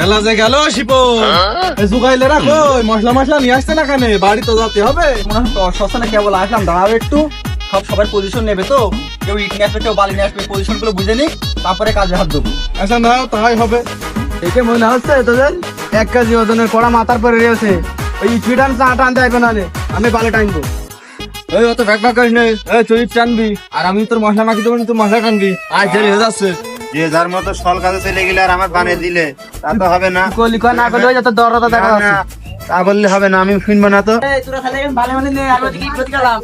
বেলা যে গেল শিপো জুগাইলে রাখো মশলা মশলা নিয়ে আসতে না কেন বাড়ি তো যেতে হবে সস্তানে কেবল আসলাম, দাঁড়াও একটু। সবার পজিশন নেবে তো, কেউ ইট নিয়ে আসবে কেউ বালি নিয়ে আসবে, পজিশন গুলো বুঝে নি তারপরে কাজে হাত দেবো। আচ্ছা না তাই হবে। দেখে মনে হচ্ছে তোদের 1 কেজি ওজনের কড়া মাথার পরে রয়েছে, ওই ইট আনতে আটা আনতে আসবে না, আমি বালি টানবো। এই অত ব্যাগ ব্যাগ করিস না, এই তুই টানবি আর আমি তোর মশলা মাখি দেবো, তুই মশলা টানবি। আজ দেরি হয়ে যাচ্ছে। যে যার মতো সল কাজে চলে গেলে আর আমার বানিয়ে দিলে তা তো হবে না। কলি কয় না করলে যত দরদা দেখা না, যাচ্ছে। না, তা বললে হবে না, আমি শুনবো না তো। এই তোরা খালি বালি মানে নে, আমি ওদিকে ইট করতে গেলাম।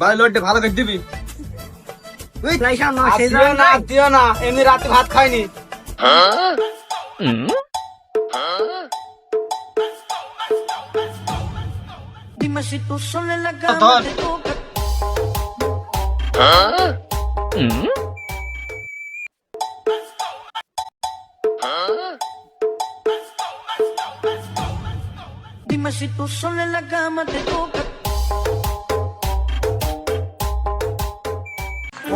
ভাই লোডে ভালো করে দিবি। তুই পয়সা না সেই না দিও না, এমনি রাতে ভাত খাইনি। Dime si tú solo en la Don. cama te toca. Dime si tú solo en la cama te toca.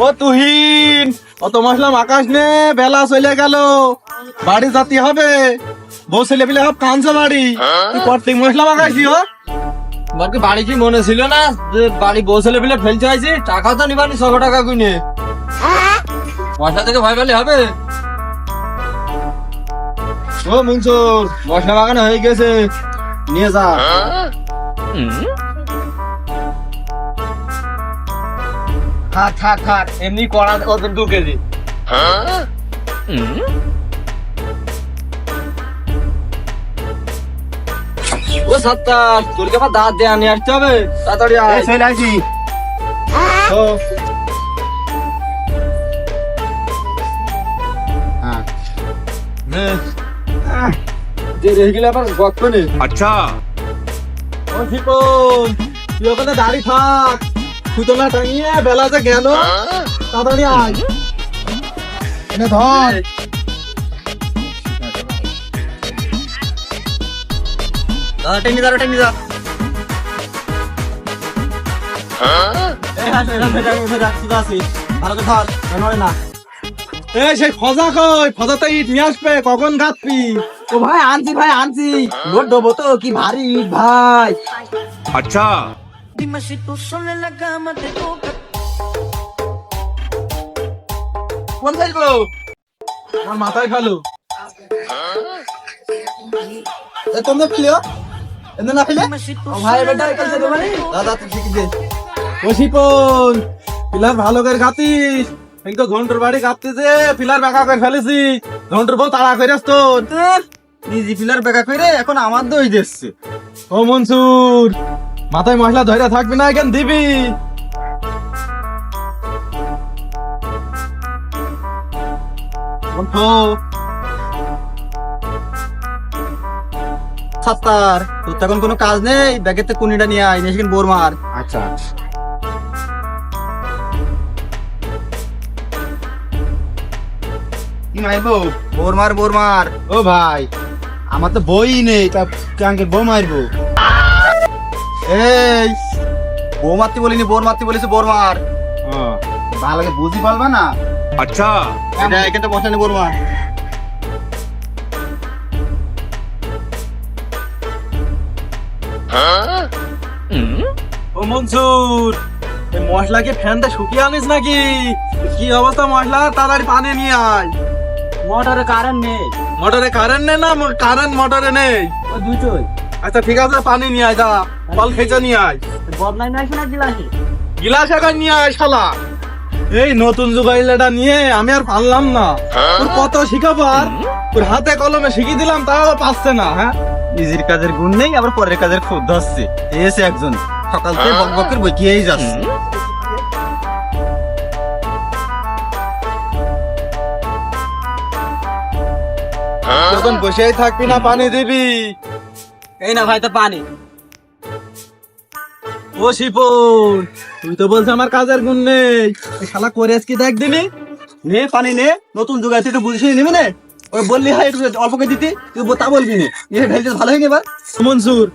ও তুহিন অত মশলা মাখাস নে, বেলা চলে গেল, বাড়ি যেতে হবে। বউ ছেলে পেলে সব কাঁদছে বাড়ি, তুই কর্তিক মশলা মাখাইছি। বাকি বাড়ি কি মনে ছিল না যে বাড়ি বউ ছেলে পেলে ফেলতে আইছি? টাকা তো নিবানি 600 টাকা গুনে, মশলা থেকে ভয় পেলে হবে? ও মনসুর মশলা মাখানো হয়ে গেছে, নিয়ে যা। থাক থাক থাক, এমনি করা ওজন 2 কেজি। ও সত্তার, তোর কি আবার দাঁত দিয়ে নিয়ে আসতে হবে? তাড়াতাড়ি আয়। এই চলে আসি। ও, হ্যাঁ। নে। যে রেখে গেলে আবার গপ্প নেই। আচ্ছা, ও শিপন, তুই ওখানে দাঁড়িয়ে থাক, সুতলা টাঙিয়ে বেলা যে গেল, তাড়াতাড়ি আয়। এনে ধর। টেনে দাঁড়া, টেনে দাঁড়া। এই সেই ফজা কই, ফজাতে ইট নিয়ে আসবে, কখন গাঁথবি? ও ভাই আনছি, ভাই আনছি, লোড দেবো তো, কি ভারী ইট ভাই। আচ্ছা। Dime si tú solo en la cama te toca. কোন ফেলবো? আমার মাথায় ফেলো। তোমরা ফেলিও, এমনি না ফেলে। Dime si tú ও ভাই solo en বেটা la এখানে cama দেবো te নি? toca. দাদা তুই শিখি দে। ও শিপন, পিলার ভালো করে গাতিস। কিন্তু ঘন্টার বাড়ি গাঁততেছে, পিলার বেকা করে ফেলেছি। ঘন্টার বউ তাড়া করে আসতো। নিজে পিলার বেকা করে এখন আমার দই দিচ্ছে। ও মনসুর, মাথায় মশলা ধরে থাকবি না, কেন দিবি? ওঠো। সাত্তার, তোর তো এখন কোনো কাজ নেই, ব্যাগের থেকে কুনিটা নিয়ে আয়, নিয়ে বোর মার। আচ্ছা, কি মারবো? বোর মার, বোর মার। ও ভাই, আমার তো বই নেই, তা কাঙ্কের বউ মারবো। এই বউ মারতে বলিনি, বোর মারতে বলেছে, বোর মার। ভালো লাগে বুঝি পারবা না। আচ্ছা, এখানটা বসানি, বোর মার। ও মনসুর, এই মশলা কি ফ্যানটা শুকিয়ে আনিস নাকি? কি অবস্থা মশলা? তাড়াতাড়ি পানি নিয়ে আয়। মোটরে কারেন্ট নেই, মোটরে কারেন্ট নেই না? কারেন্ট মোটরে নেই। ওই দুটোই। আচ্ছা ঠিক আছে, পানি নিয়ে আয়, যা ফল খেঁচে নিয়ে আয়। বদলাই নাই শোনা গিলাসে। গিলাস এখন নিয়ে আয় শালা। এই নতুন যুগাইলাটা নিয়ে আমি আর পারলাম না। তোর কত শিখাবো আর? তোর হাতে কলমে শিখিয়ে দিলাম, তাও পাচ্ছে না। হ্যাঁ, নিজের কাজের গুণ নেই, আবার পরের কাজের খুব ধরছে। এসে একজন সকাল থেকে বক বকের বকিয়েই যাচ্ছে। যখন বসেই থাকবি না, পানি দিবি। এই না ভাই তো পানি। ও শিপন, তুই তো বলছিস আমার কাজের গুণ নেই। এই শালা করে আজকে দেখ দিনি। নে পানি নে, নতুন যুগায় তুই একটু বুঝিস নিবি না? ওই বললি হয় একটু অল্প করে দিতে, তুই তা বলবি না। এ ঢেলতে ভালো হয়নি এবার। মনসুর,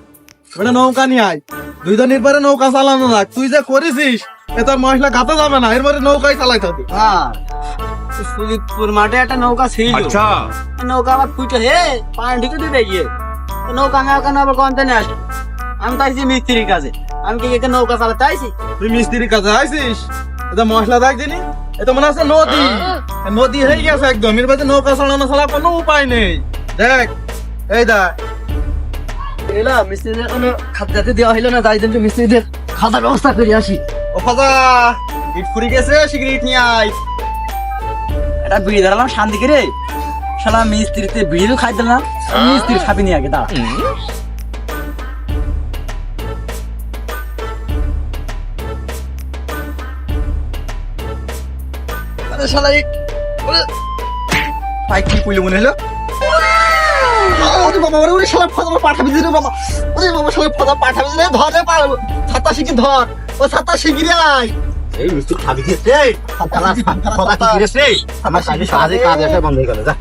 ওটা নৌকা নিয়ে আয়। 2 দিনের পরে নৌকা চালানো না, তুই যে করেছিস এ তোর মশলা গাতে যাবে না, এরপরে নৌকায় চালাইতে হবে। হ্যাঁ সুজিতপুর মাঠে একটা নৌকা ছিল, নৌকা আবার ফুটে হে পানি ঢুকে দিতে গিয়ে তো নৌকা আমি ওখানে আবার কমতে নিয়ে আসি। আমি তাইছি মিস্ত্রির কাছে, আমি কি এখানে নৌকা চালাতে আইছি? তুই মিস্ত্রির কাছে আইছিস? এটা মশলা দেখ দিনি, এটা মনে আছে নদী, নদী হয়ে গেছে একদম। এর মধ্যে নৌকা চালানো ছাড়া কোনো উপায় নেই। দেখ এই দেখ, এলা মিস্ত্রিদের কোনো খাতাতে দেওয়া হইলো না, তাই জন্য মিস্ত্রিদের খাতার ব্যবস্থা করে আসি। ও ফাজা ইট ফুরি গেছে, শীঘ্র ইট নিয়ে আয়। এটা বিড়ি দাঁড়ালাম শান্তি করে, শালা মিস্ত্রিতে বিড়িও খাই দিলাম, মিস্ত্রি খাবি নি আগে দাঁড়া। আরে শালা ভাই কি কইলো মনে হলো? ওরে বাবা, ওরে শালা ফাজা পাঠাবি রে বাবা, ওরে বাবা শালা ফাজা পাঠাবি রে, ধর রে পার ছাতা শিখি ধর, ও ছাতা শিখি রে আয়। এই মিস্ত্রি খাবি দিয়েছে আমার সাথে সাহায্যে কাজ আসা বন্ধ হয়ে গেল যা।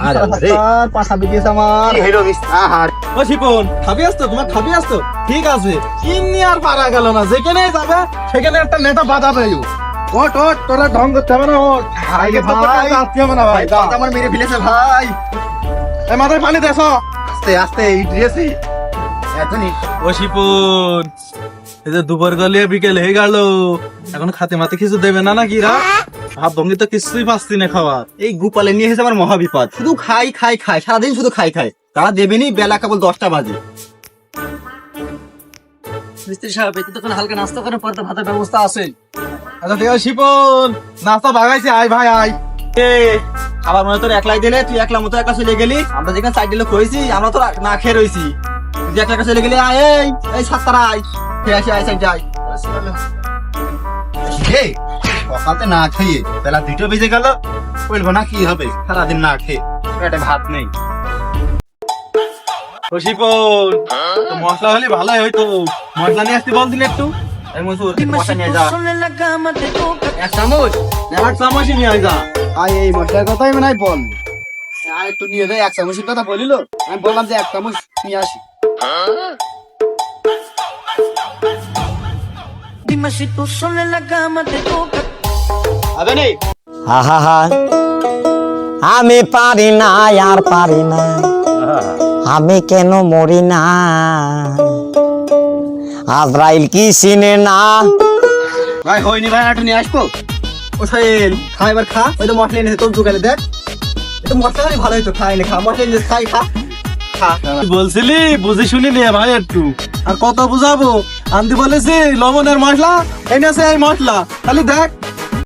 আরে রে পাঠাবি দিয়েছে আমার। কি হইলো মিস্ত্রি? আহার ও শিপন, খাবি আসতো? তোমার খাবি আসতো? ঠিক আছে, কিন্নি আর পারা গেল না, যেখানে যাবে সেখানে একটা নেতা বাঁধাবে। ওট ওট, তোরা ঢং করতে হবে না, ওট। আগে ভাই, আসতে হবে না ভাই। দাদা আমার মেরে ফেলেছে ভাই। এই মাথায় পানি দেছ। আস্তে আস্তে এই ড্রেসে এতনি ও শিপন, এই যে দুপুর গলিয়ে বিকেল হয়ে গেল, এখন খাতে মাতে কিছু দেবে না নাকি রা? ভাব ভঙ্গি তো কিছুই পাচ্ছি না খাওয়ার। এই গোপালে নিয়ে এসেছে আমার মহাবিপদ, শুধু খাই খাই খাই, সারাদিন শুধু খাই খাই। তারা দেবেনি, বেলা কেবল 10টা বাজে। মিস্ত্রি সাহেব এতে তো কোনো হালকা নাস্তা করে পরে ভাতের ব্যবস্থা আছে। আচ্ছা ঠিক আছে শিপন, নাস্তা ভাগাইছে, আয় ভাই আয়। এ আবার মনে তোর একলাই দিলে, তুই একলা মতো একা চলে গেলি। আমরা যেখানে সাইড দিলে খয়েছি, আমরা তো না খেয়ে রয়েছি, তুই একলা একা চলে গেলি। আয় এই সাতটারা আয়, খেয়ে আসি, আয় সাইড যাই। হে সকালতে না খেয়ে বেলা 2টা বেজে গেল, বলবো না কি হবে সারাদিন না খেয়ে, পেটে ভাত নেই। ও শিপন, তো মশলা হলে ভালোই হয়তো, মশলা নিয়ে আসতে বলদিন একটু। এই মজুর Dime মশলা si নিয়ে tú যা, solo en la cama te toca. এক চামচ। এক চামচই নিয়ে আয় যা। আয় এই মশলার কথাই মনে হয় বল, আর একটু নিয়ে দেয়। এক চামচের কথা বলিল, আমি বললাম যে এক চামচ নিয়ে আসি। Dime si tú solo en la cama te toca. হবে নি? আহা আমি পারি না আর পারি না, আমি কেন মরি না, আজরাইল কি চিনে না। ভাই হয়নি ভাই, একটু নিয়ে আসবো। ও সাইল খা, এবার খা। ওই তো মশলা এনেছে তোর দোকানে, দেখ এটা মশলা খালি ভালো হইতো। খাই না, খা মশলা এনেছে, খাই খা খা। তুই বলছিলি বুঝে শুনি নিয়ে ভাই একটু, আর কত বুঝাবো? আনতে বলেছি লবণের মশলা, এনেছে এই মশলা, খালি দেখ